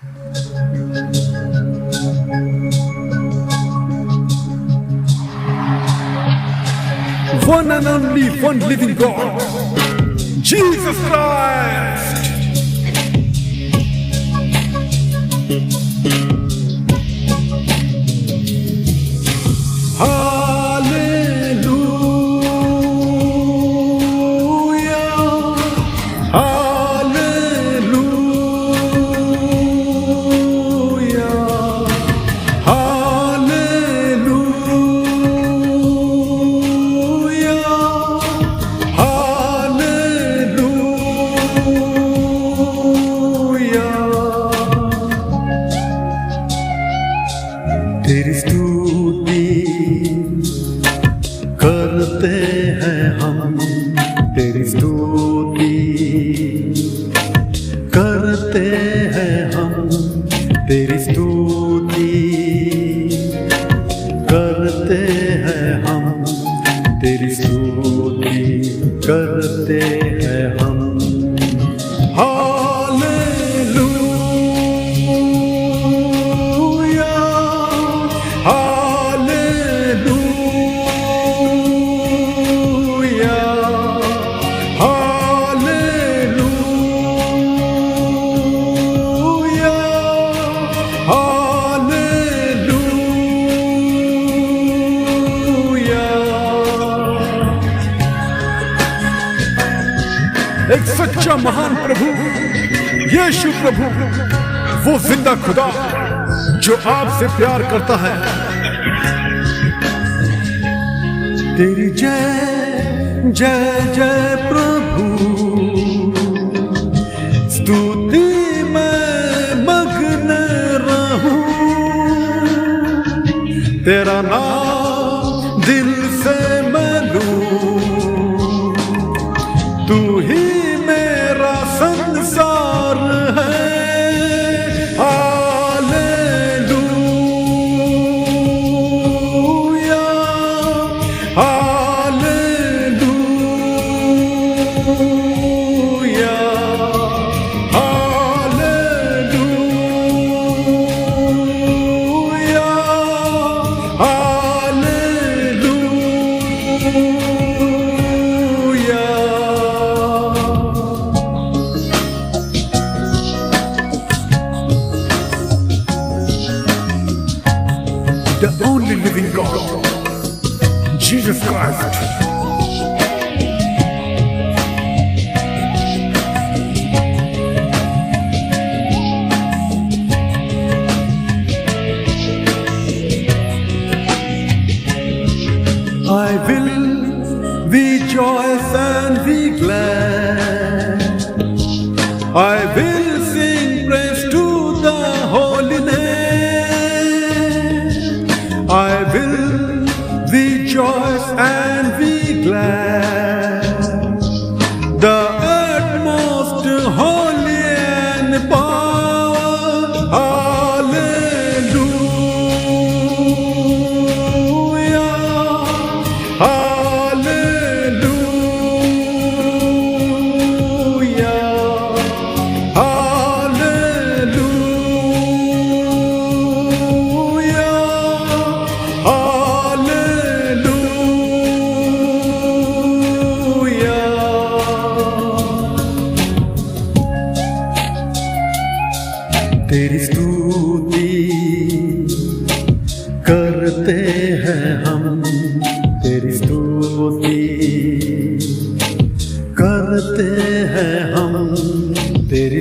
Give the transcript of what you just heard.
One and only one living God, Jesus Christ. तेरी स्तुति करते हैं हम, तेरी स्तुति करते हैं हम, तेरी स्तुति करते हैं हम, तेरी स्तुति करते हैं हम। एक सच्चा महान प्रभु यीशु प्रभु, वो जिंदा खुदा जो आपसे प्यार करता है। तेरी जय जय जय प्रभु, स्तुति में मग्न रहूं, तेरा नाम दिल से मैं लूं, तू ही मेरा संसार है। Hallelujah hallelujah hallelujah hallelujah. The only living God, Jesus Christ. I will rejoice and be glad. I will sing praise to the holy name. I will rejoice and be glad. The utmost holy and power. Hallelujah. Hallelujah. तेरी स्तुति करते हैं हम, तेरी स्तुति करते हैं हम, तेरी